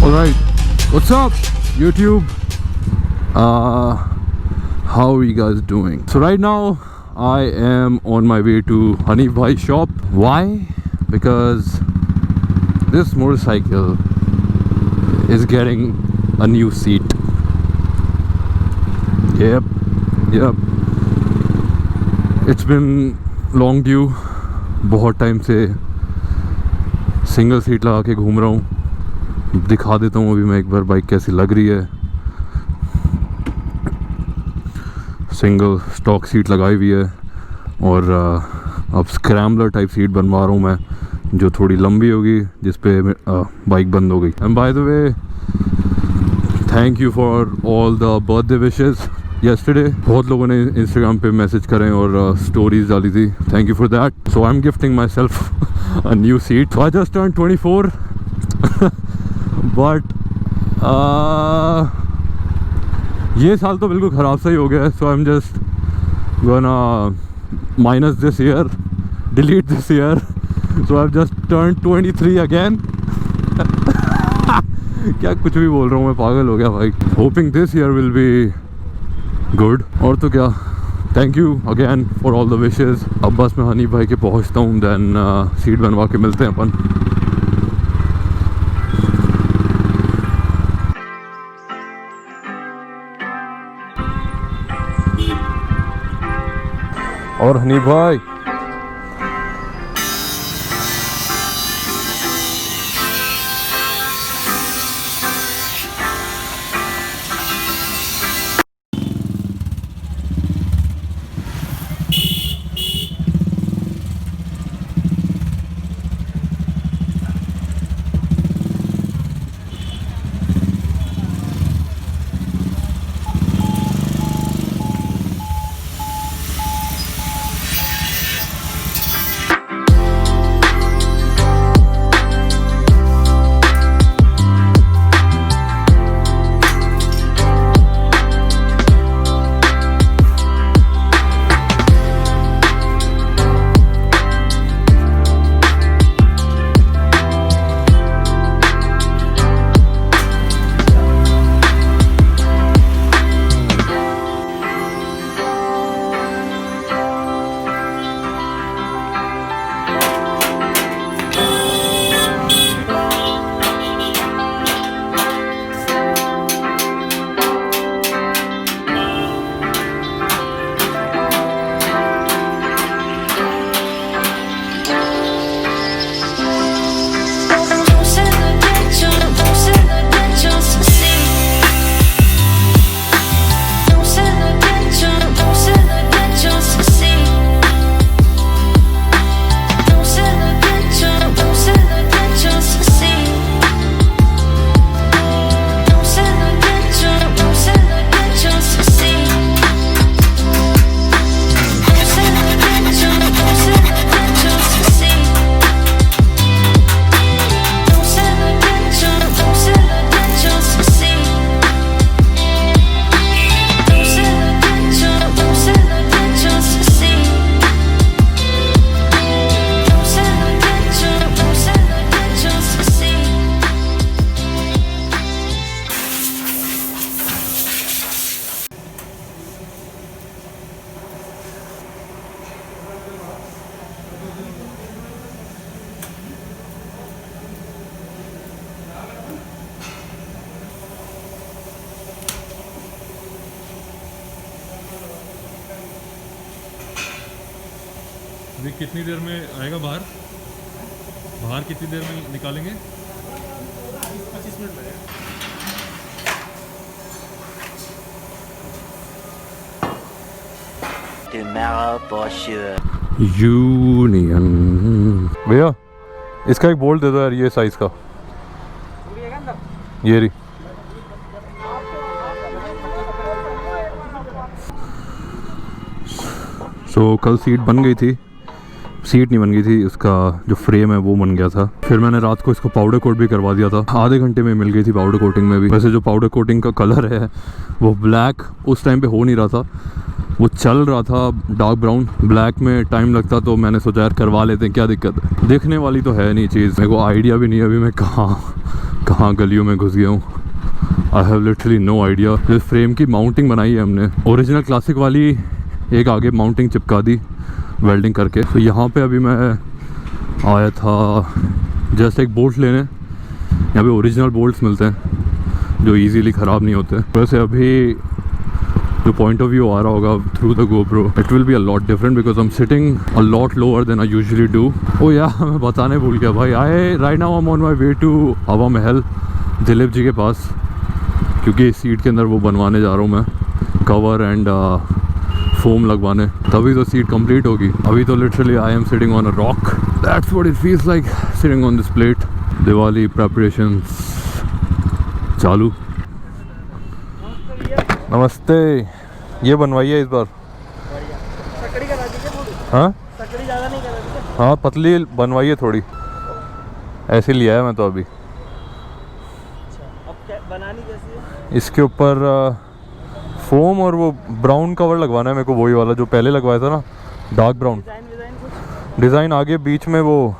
Alright, what's up YouTube? How are you guys doing? So right now I am on my way to Hanif Bhai's shop. Why? Because this motorcycle is getting a new seat. Yep. It's been long due. बहुत time से single seat लगा के घूम रहा हूँ. दिखा देता हूँ अभी मैं एक बार बाइक कैसी लग रही है. सिंगल स्टॉक सीट लगाई हुई है और अब स्क्रैम्बलर टाइप सीट बनवा रहा हूँ मैं, जो थोड़ी लंबी होगी, जिस पे बाइक बंद हो गई. And by the way, thank you for all the birthday wishes yesterday. बहुत लोगों ने इंस्टाग्राम पे मैसेज करें और स्टोरीज डाली थी. Thank you for that. So I M gifting my self a new seat. So I just turn 24 but ये साल तो बिल्कुल ख़राब सा ही हो गया है. So I am just gonna minus this year, delete this year. So I have just turn 23 again. क्या कुछ भी बोल रहा हूँ मैं, पागल हो गया भाई. Hopping this year will be good. और तो क्या, thank you again for all the wishes. अब बस मैं हनीफ भाई के पहुँचता हूँ, देन सीट बनवा के मिलते हैं अपन. और हनीफ भाई अभी कितनी देर में आएगा बाहर? बाहर कितनी देर में निकालेंगे? 20-25 मिनट लगेगा. Tomorrow for sure. यूनियन. भैया इसका एक बोल्ट दे दो यार, ये साइज का. ये रही. सो कल सीट बन गई थी. सीट नहीं बन गई थी, उसका जो फ्रेम है वो बन गया था. फिर मैंने रात को इसको पाउडर कोट भी करवा दिया था. आधे घंटे में मिल गई थी पाउडर कोटिंग में भी. वैसे जो पाउडर कोटिंग का कलर है वो ब्लैक उस टाइम पे हो नहीं रहा था, वो चल रहा था डार्क ब्राउन, ब्लैक में टाइम लगता तो मैंने सोचा यार करवा लेते हैं, क्या दिक्कत है, देखने वाली तो है नहीं चीज़। मेरे को आइडिया भी नहीं है अभी मैं कहाँ गलियों में घुस गया हूँ। I have literally no idea. इस फ्रेम की माउंटिंग बनाई है हमने, ओरिजिनल क्लासिक वाली एक आगे माउंटिंग चिपका दी वेल्डिंग करके। तो यहाँ पे अभी मैं आया था जस्ट एक बोल्ट लेने, यहाँ पे ओरिजिनल बोल्ट्स मिलते हैं जो इजीली ख़राब नहीं होते। वैसे अभी जो पॉइंट ऑफ व्यू आ रहा होगा through the GoPro, it will be a lot different because I am sitting a lot lower than I usually do. ओ यार मैं बताने भूल गया भाई, I right now I am on my way to Hawa Mahal Dilip ji के पास, क्योंकि इस सीट के अंदर वो बनवाने जा रहा हूँ मैं, कवर एंड फोम लगवाने, तभी तो सीट कंप्लीट होगी। अभी तो literally I am sitting on a rock, that's what it feels like sitting on this plate. Diwali preparations चालू। नमस्ते, ये बनवाइए इस बार। सकड़ी करा दीजिए थोड़ी। हाँ सकड़ी ज़्यादा नहीं करा दीजिए। हाँ पतली बनवाइए थोड़ी, ऐसे लिया है मैं तो अभी। अब क्या बनानी कैसी है? इसके ऊपर फोम और वो ब्राउन कवर लगवाना है मेरे को, वही वाला जो पहले लगवाया था ना, डार्क ब्राउन। डिज़ाइन कुछ डिज़ाइन आगे बीच में वो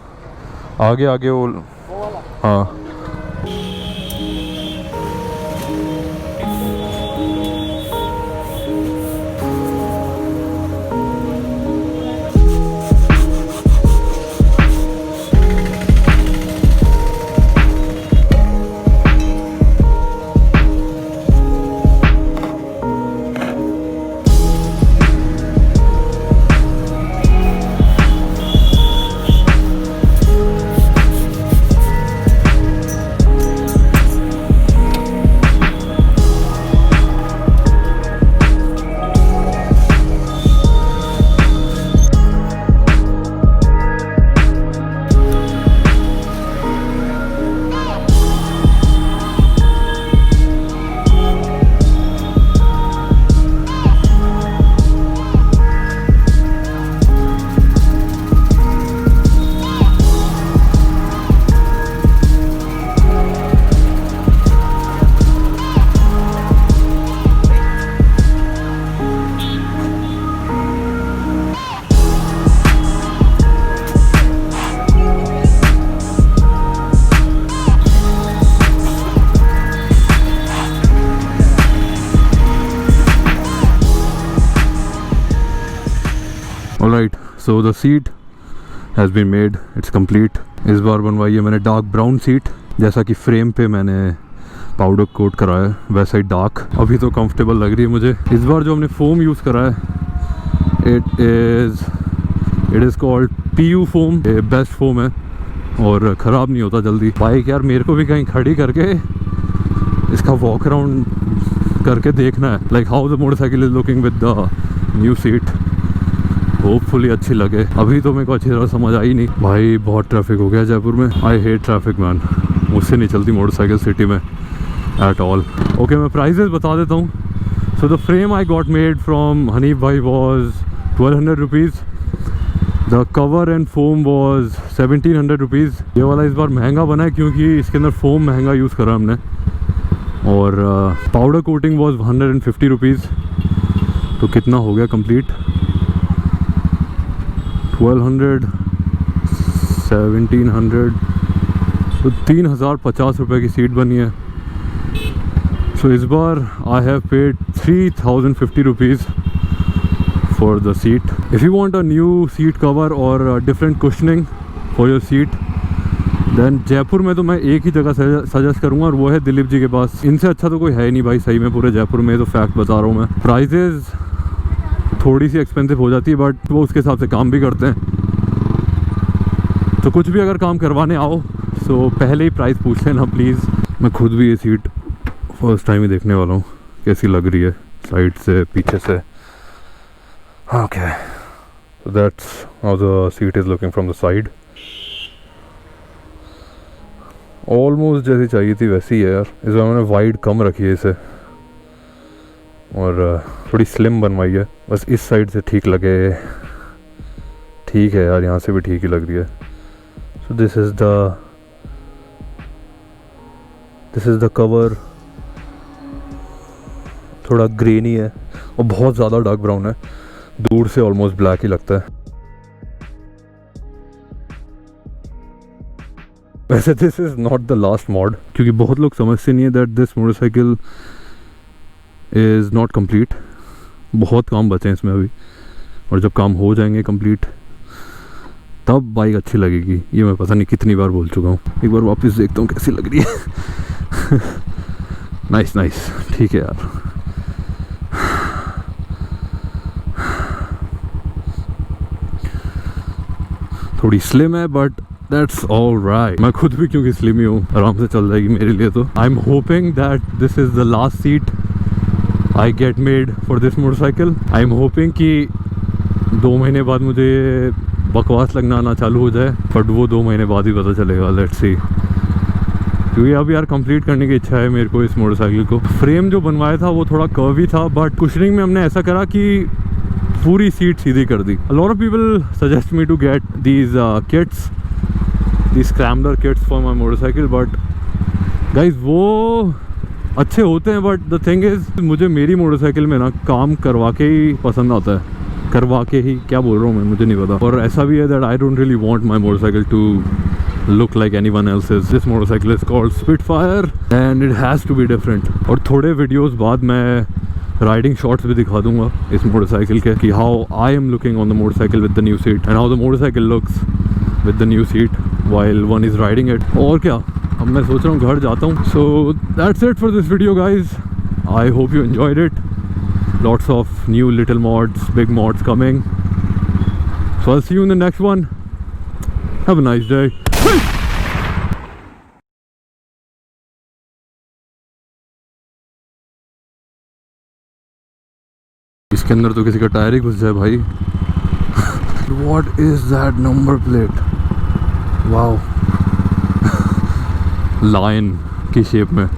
आगे वो वाला। हाँ। Alright, so the seat has been made, it's complete। इस बार बनवाई है मैंने डार्क ब्राउन सीट, जैसा कि फ्रेम पे मैंने पाउडर कोट कराया है वैसा ही डार्क। अभी तो कंफर्टेबल लग रही है मुझे। इस बार जो हमने फोम यूज़ करा है it is called PU foam, ये बेस्ट फोम है और ख़राब नहीं होता जल्दी। बाइक यार मेरे को भी कहीं खड़ी करके इसका वॉक अराउंड करके देखना है, like how the motorcycle is looking with the new seat. Hopefully अच्छी लगे। अभी तो मेरे को अच्छी तरह समझ आई नहीं भाई, बहुत ट्रैफिक हो गया जयपुर में। आई हेट ट्रैफिक मैन, मुझसे नहीं चलती मोटरसाइकिल सिटी में एट ऑल। ओके मैं प्राइजेस बता देता हूँ। So the frame I got made from Hanif भाई was 1200 rupees. The cover and foam was 1700 rupees. ये वाला इस बार महंगा बना है क्योंकि इसके अंदर फोम महंगा यूज़ करा हमने। और पाउडर कोटिंग वॉज 150 रुपीज़। तो कितना हो गया कंप्लीट? 1200 1700, तो 3050 रुपये की सीट बनी है। सो इस बार I have paid 3050 rupees for the seat. If you want a new seat cover और different cushioning for your seat then Jaipur में तो मैं एक ही जगह सजेस्ट करूँगा और वो है दिलीप जी के पास। इनसे अच्छा तो कोई है ही नहीं भाई सही में पूरे जयपुर में, तो फैक्ट बता रहा हूँ मैं। प्राइजेज़ थोड़ी सी एक्सपेंसिव हो जाती है बट वो उसके हिसाब से काम भी करते हैं। तो कुछ भी अगर काम करवाने आओ तो पहले ही प्राइस पूछ लेना प्लीज़। मैं खुद भी ये सीट फर्स्ट टाइम ही देखने वाला हूँ कैसी लग रही है, साइड से पीछे से। Okay so that's how the seat is looking from the side. Almost जैसी चाहिए थी वैसी ही है यार। इस बार मैंने वाइड कम रखी है इसे और थोड़ी स्लिम बनवाई है, बस इस साइड से ठीक लगे। ठीक है यार, यहाँ से भी ठीक ही लग रही है। So this is the cover. थोड़ा ग्रेनी है और बहुत ज़्यादा डार्क ब्राउन है, दूर से ऑलमोस्ट ब्लैक ही लगता है। वैसे this is not the last mod, क्योंकि बहुत लोग समझते नहीं है that this motorcycle is not complete. बहुत काम बचे हैं इसमें अभी, और जब काम हो जाएंगे कंप्लीट तब बाइक अच्छी लगेगी। ये मैं पता नहीं कितनी बार बोल चुका हूँ। एक बार वापस देखता हूँ कैसी लग रही है। नाइस नाइस, ठीक है यार। थोड़ी स्लिम है बट दैट्स ऑल राइट। मैं खुद भी क्योंकि स्लिम ही हूँ, आराम से चल जाएगी मेरे लिए। तो I am hoping that this is the last seat I get made for this motorcycle. I am hoping कि 2 महीने बाद मुझे बकवास लगना आना चालू हो जाए, बट वो 2 महीने बाद ही पता चलेगा। लेट्स सी, क्योंकि अब यार कंप्लीट करने की इच्छा है मेरे को इस मोटरसाइकिल को। फ्रेम जो बनवाया था वो थोड़ा कर्वी था, बट कुशनिंग में हमने ऐसा करा कि पूरी सीट सीधी कर दी। A lot of people suggest me to get these kits, these scrambler kits for my motorcycle, but guys वो अच्छे होते हैं, बट द थिंग इज़ मुझे मेरी मोटरसाइकिल में ना काम करवा के ही पसंद आता है। करवा के ही, क्या बोल रहा हूँ मैं, मुझे नहीं पता। और ऐसा भी है that I don't really want my motorcycle to look like anyone else's. This motorcycle is called Spitfire and it has to be different. और थोड़े वीडियोस बाद मैं राइडिंग शॉट्स भी दिखा दूंगा इस मोटरसाइकिल के, कि how I am looking on the motorcycle with the new seat and how the motorcycle looks with the new seat while one is riding it. और क्या, अब मैं सोच रहा हूँ घर जाता हूँ। So that's it for this video guys. I hope you enjoyed it. Lots of new little mods, big mods coming. So I'll see you in the next one. Have a nice day. इसके अंदर तो किसी का tyre ही घुस जाए भाई। What is that number plate? Wow. Lion की shape में।